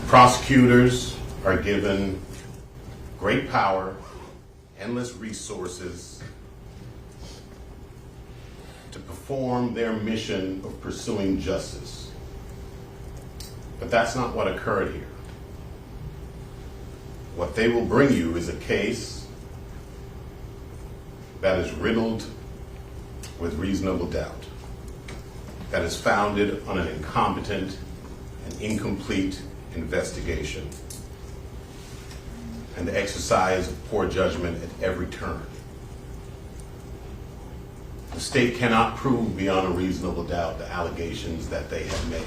Prosecutors are given great power, endless resources to perform their mission of pursuing justice. But that's not what occurred here. What they will bring you is a case that is riddled with reasonable doubt, that is founded on an incompetent and incomplete investigation, and the exercise of poor judgment at every turn. The state cannot prove beyond a reasonable doubt the allegations that they have made.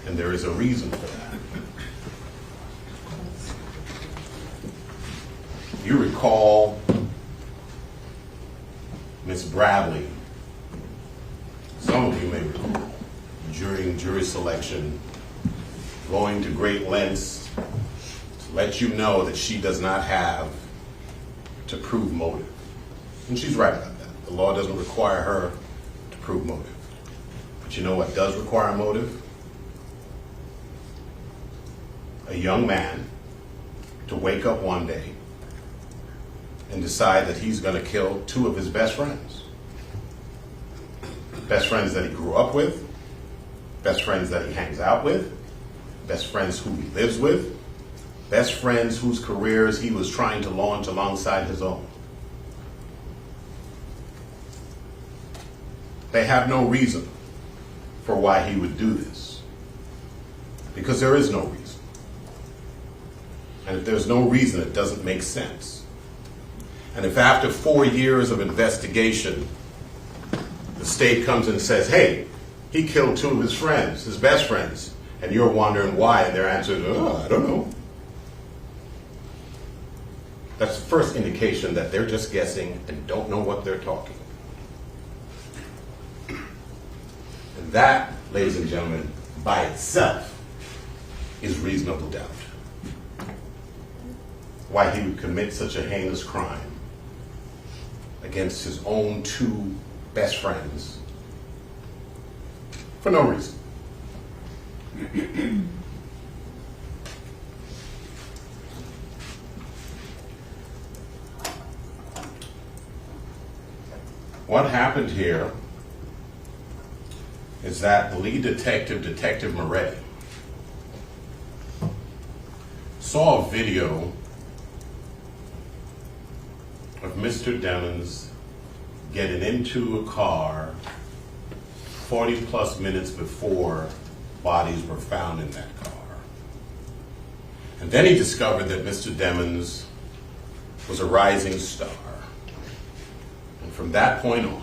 And there is a reason for that. You recall Ms. Bradley, some of you may recall, during jury selection, going to great lengths to let you know that she does not have to prove motive. And she's right about that. The law doesn't require her to prove motive. But you know what does require motive? A young man to wake up one day and decide that he's going to kill two of his best friends. Best friends that he grew up with, best friends that he hangs out with, best friends who he lives with, best friends whose careers he was trying to launch alongside his own. They have no reason for why he would do this, because there is no reason. And if there's no reason, it doesn't make sense. And if after 4 years of investigation, the state comes and says, hey, he killed two of his friends, his best friends, and you're wondering why, and their answer is, oh, I don't know. That's the first indication that they're just guessing and don't know what they're talking. And that, ladies and gentlemen, by itself is reasonable doubt. Why he would commit such a heinous crime against his own two best friends for no reason. What happened here is that the lead detective, Detective murda, saw a video of Mr. Demons getting into a car 40 plus minutes before bodies were found in that car. And then he discovered that Mr. Demons was a rising star. And from that point on,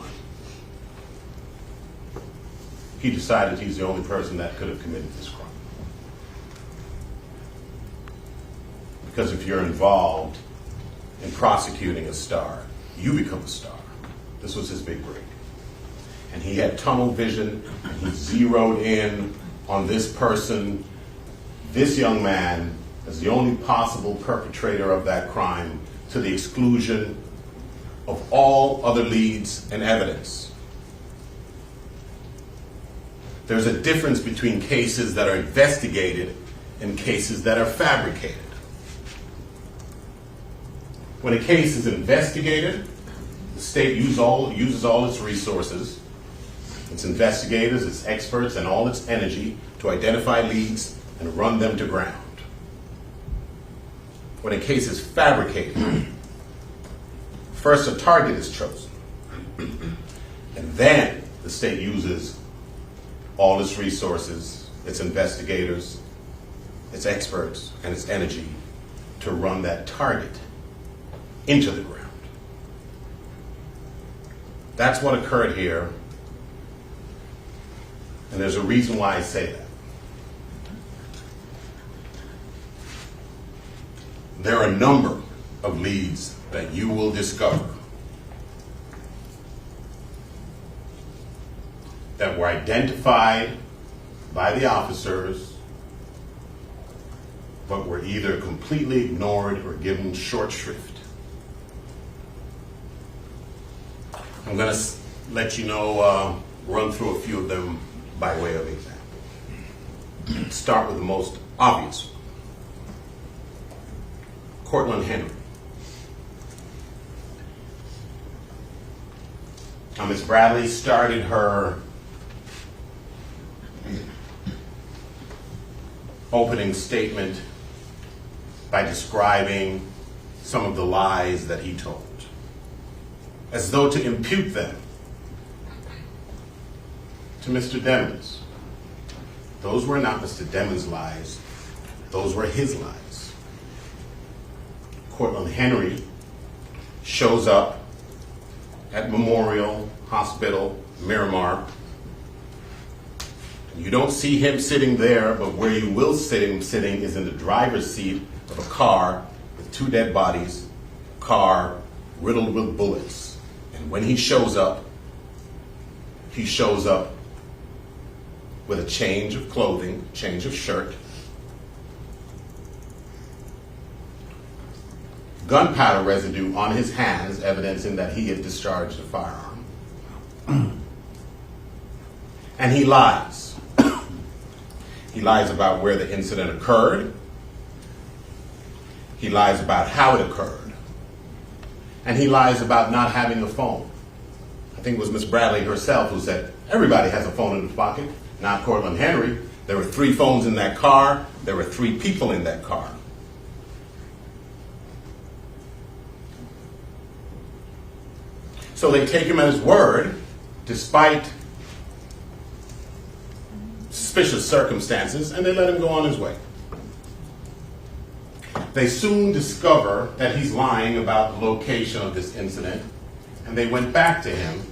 he decided he's the only person that could have committed this crime. Because if you're involved in prosecuting a star, you become a star. This was his big break. And he had tunnel vision, and he zeroed in on this person, this young man, as the only possible perpetrator of that crime, to the exclusion of all other leads and evidence. There's a difference between cases that are investigated and cases that are fabricated. When a case is investigated, the state uses all its resources, its investigators, its experts, and all its energy to identify leads and run them to ground. When a case is fabricated, first a target is chosen, and then the state uses all its resources, its investigators, its experts, and its energy to run that target into the ground. That's what occurred here, and there's a reason why I say that. There are a number of leads that you will discover that were identified by the officers but were either completely ignored or given short shrift. I'm going to let you know, run through a few of them by way of example. Start with the most obvious one. Cortland Henry. Now, Ms. Bradley started her opening statement by describing some of the lies that he told, as though to impute them to Mr. Demons. Those were not Mr. Demons' lies, those were his lies. Cortland Henry shows up at Memorial Hospital, Miramar. You don't see him sitting there, but where you will see him sitting is in the driver's seat of a car with 2 dead bodies, a car riddled with bullets. And when he shows up with a change of clothing, change of shirt, gunpowder residue on his hands, evidencing that he had discharged a firearm. And he lies. He lies about where the incident occurred. He lies about how it occurred. And he lies about not having a phone. I think it was Miss Bradley herself who said, everybody has a phone in his pocket, not Cortland Henry. There were 3 phones in that car. There were 3 people in that car. So they take him at his word, despite suspicious circumstances, and they let him go on his way. They soon discover that he's lying about the location of this incident, and they went back to him,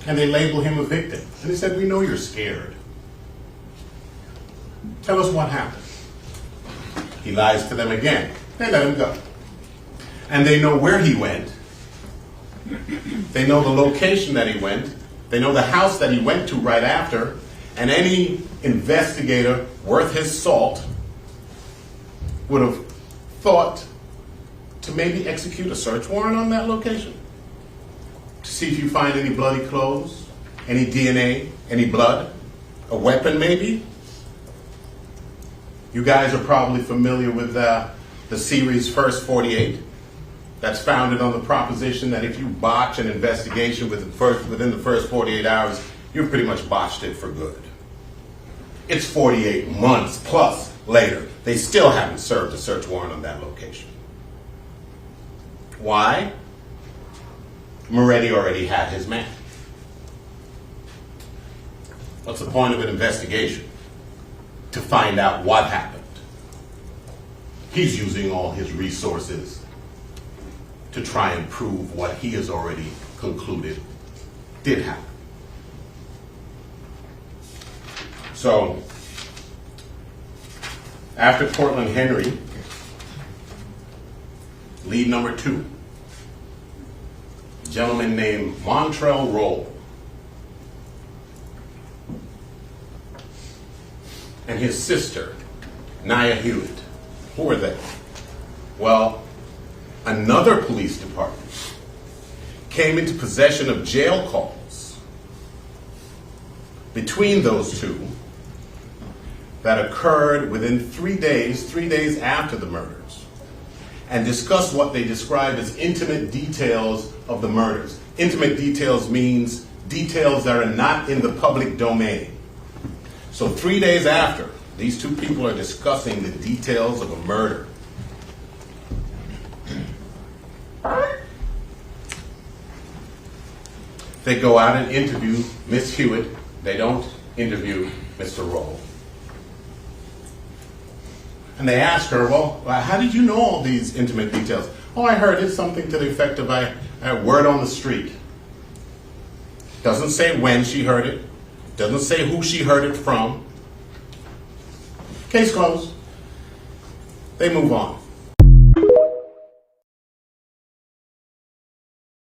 and they label him a victim. And they said, we know you're scared. Tell us what happened. He lies to them again. They let him go. And they know where he went. They know the location that he went. They know the house that he went to right after. And any investigator worth his salt would have thought to maybe execute a search warrant on that location to see if you find any bloody clothes, any DNA, any blood, a weapon maybe. You guys are probably familiar with the series First 48. That's founded on the proposition that if you botch an investigation within the first 48 hours, you've pretty much botched it for good. It's 48 months plus later. They still haven't served a search warrant on that location. Why? Moretti already had his man. What's the point of an investigation? To find out what happened. He's using all his resources to try and prove what he has already concluded did happen. So, after Cortland Henry, lead number 2, a gentleman named Montrell Roll, and his sister, Nia Hewitt. Who are they? Well, another police department came into possession of jail calls between those two that occurred within 3 days after the murders, and discussed what they describe as intimate details of the murders. Intimate details means details that are not in the public domain. So 3 days after, these 2 people are discussing the details of a murder. They go out and interview Miss Hewitt. They don't interview Mr. Roll. And they ask her, well, how did you know all these intimate details? Oh, I heard it, something to the effect of I had word on the street. Doesn't say when she heard it. Doesn't say who she heard it from. Case closed. They move on.